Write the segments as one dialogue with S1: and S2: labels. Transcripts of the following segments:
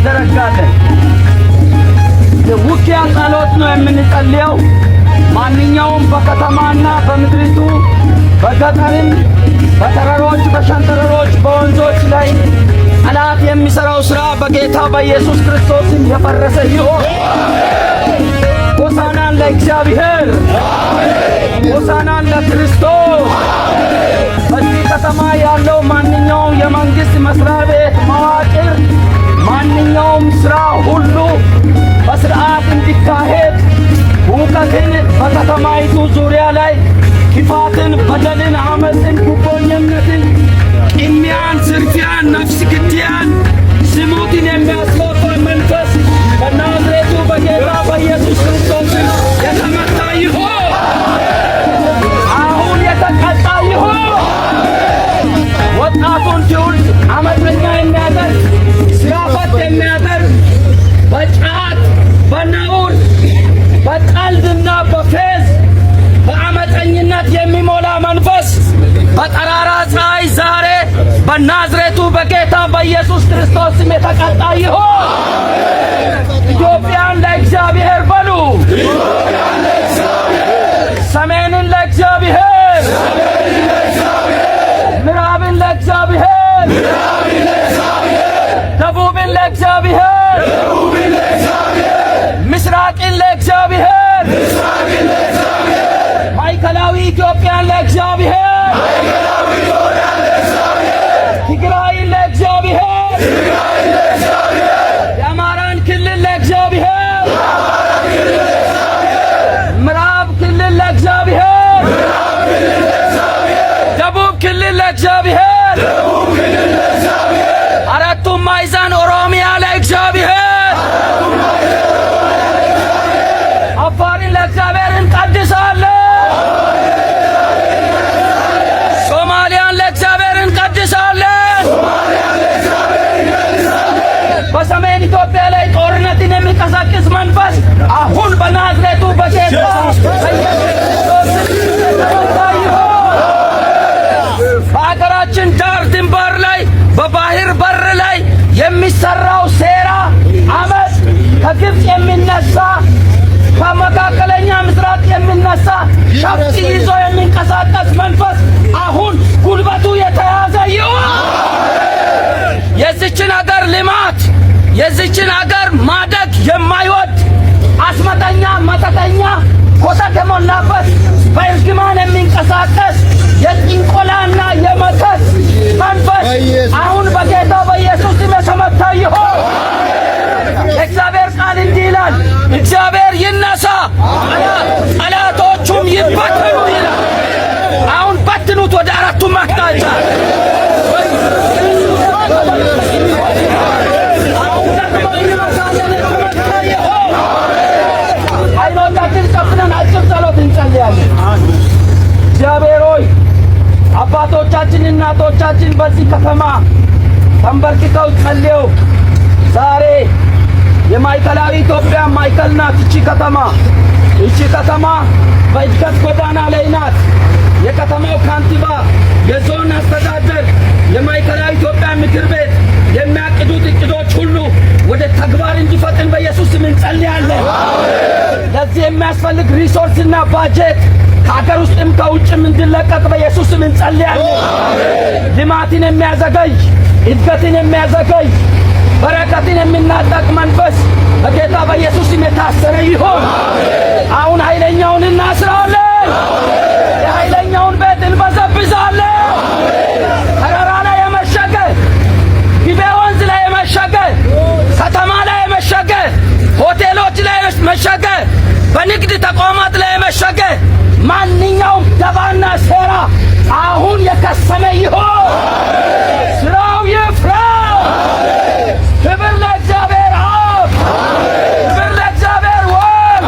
S1: እንዘረጋለን። የውጊያ ጸሎት ነው የምንጸልየው። ማንኛውም በከተማና በምድሪቱ በገጠርም በተራሮች በሸንተረሮች በወንዞች ላይ ጠላት የሚሠራው ሥራ በጌታ በኢየሱስ ክርስቶስም የፈረሰ ይሁን። ሆሳዕናን ለእግዚአብሔር፣ ሆሳዕናን ለክርስቶስ። በዚህ ከተማ ያለው ማንኛውም የመንግሥት መስሪያ ቤት መዋቅር፣ ማንኛውም ሥራ ሁሉ በሥርዓት እንዲካሄድ ሁከትን በከተማይቱ ዙሪያ ላይ ክፋትን፣ በደልን፣ ዓመፅን፣ ጉቦኝነትን፣ ቅሚያን፣ ዝርፊያን፣ ነፍስ ግድያን፣ ዝሙትን የሚያስፋፋ መንፈስ በናዝሬቱ በጌታ በኢየሱስ ክርስቶስ የተመታ ይሁን። አሁን የተቀጣ ይሁን። ወጣቱን ትውልድ ዓመፀኛ የሚያደርግ ሥራ ፈት የሚያደርግ በጫት በነውር በቀልድና በፌዝ በዓመፀኝነት የሚሞላ መንፈስ በጠራራ ፀሐይ ዛሬ በናዝሬቱ በጌታ በኢየሱስ ክርስቶስ ስም የተቀጣ ይሁን። ኢትዮጵያን ለእግዚአብሔር በሉ። ሰሜንን ለእግዚአብሔር፣ ምዕራብን ለእግዚአብሔር፣ ደቡብን ለእግዚአብሔር፣ ምስራቅን ለእግዚአብሔር፣ ማዕከላዊ ኢትዮጵያን ለእግዚአብሔር፣ ትግራይን ለእግዚአብሔር፣ የአማራን ክልል ለእግዚአብሔር፣ ምዕራብ ክልል ለእግዚአብሔር፣ ደቡብ ክልል ለእግዚአብሔር፣ አራቱም ማዕዘን ኦሮሚያ ለእግዚአብሔር፣ አፋርን ለእግዚአብሔር እንቀድሳለን። ሶማሊያን ለእግዚአብሔር እንቀድሳለን። በሰሜን ኢትዮጵያ ላይ ጦርነትን የሚቀሰቅስ መንፈስ አሁን በናዝሬቱ በጌታ በአገራችን ዳር ድንበር ላይ በባህር በር ላይ የሚሰራው ሴራ፣ አመፅ፣ ከግብፅ የሚነሳ ከመካከለኛ ምስራቅ የሚነሳ ሸፍጥ ይዞ የሚንቀሳቀስ መንፈስ አሁን ጉልበቱ የተያዘ ይሁን። የዚችን አገር ልማት የዚችን አገር ማደግ የማይወድ አስመተኛ፣ መተተኛ፣ ኮተት የሞላበት በእርግማን የሚንቀሳቀስ የጥንቆላና የመተት መንፈስ አሁን በጌታ በኢየሱስ ስም የተመታ ይሁን። የእግዚአብሔር ቃል እንዲህ ይላል፣ እግዚአብሔር ይነሳ ጠላቶቹም ይበተኑ ይላል። አሁን በትኑት ወደ አራቱም አቅጣጫ። አይኖቻችን ጨፍነን አጭር ጸሎት እንጸልያለን። እግዚአብሔር ሆይ አባቶቻችን እናቶቻችን በዚህ ከተማ ተንበርክከው ጸልየው ዛሬ የማዕከላዊ ኢትዮጵያ ማዕከል ናት እቺ ከተማ። እቺ ከተማ በእድገት ጎዳና ላይ ናት። የከተማው ካንቲባ፣ የዞን አስተዳደር፣ የማዕከላዊ ኢትዮጵያ ምክር ቤት የሚያቅዱት እቅዶች ሁሉ ወደ ተግባር እንዲፈጥን በኢየሱስ ስም እንጸልያለን። ለዚህ የሚያስፈልግ ሪሶርስና ባጀት ከአገር ውስጥም ከውጭም እንዲለቀቅ በኢየሱስ ስም እንጸልያለን። ልማትን የሚያዘገይ እድገትን የሚያዘገይ በረከትን የሚናጠቅ መንፈስ በጌታ በኢየሱስ ስም የታሰረ ይሁን። አሁን ኃይለኛውን እናስራለን። የኃይለኛውን ቤት እንበዘብዛለን። ተራራ ላይ የመሸገ ጊቤ ወንዝ ላይ የመሸገ ከተማ ላይ የመሸገ ሆቴሎች ላይ የመሸገ በንግድ ተቋማት ላይ የመሸገ ማንኛውም ደባና ሴራ አሁን የከሰመ ይሁን። ስራው ይፍራ። ክብር ለእግዚአብሔር አብ፣ ክብር ለእግዚአብሔር ወልድ፣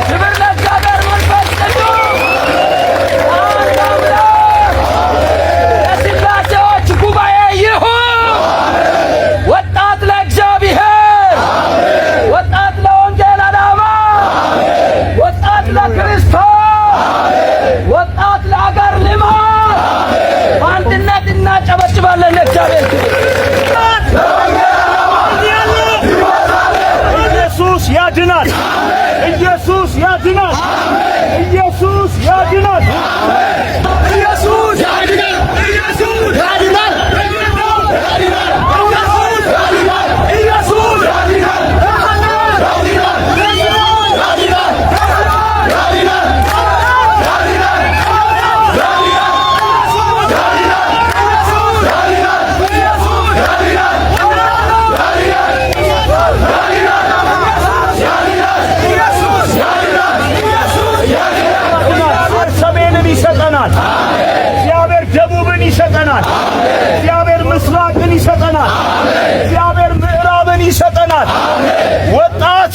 S1: ክብር ለእግዚአብሔር መንፈስ ቅዱስ። አንድ አምላክ የሥላሴዎች ጉባኤ ይሁን። ወጣት ለእግዚአብሔር፣ ወጣት ለወንጌል ዓላማ፣ ወጣት ለክርስቶስ
S2: ያድናል። ኢየሱስ ያድናል። ኢየሱስ ያድናል። ኢየሱስ ያድናል። ሰሜንን ይሰጠናል። እግዚአብሔር ደቡብን ይሰጠናል። እግዚአብሔር ምስራቅን ይሰጠናል። እግዚአብሔር ምዕራብን ይሰጠናል። ወጣት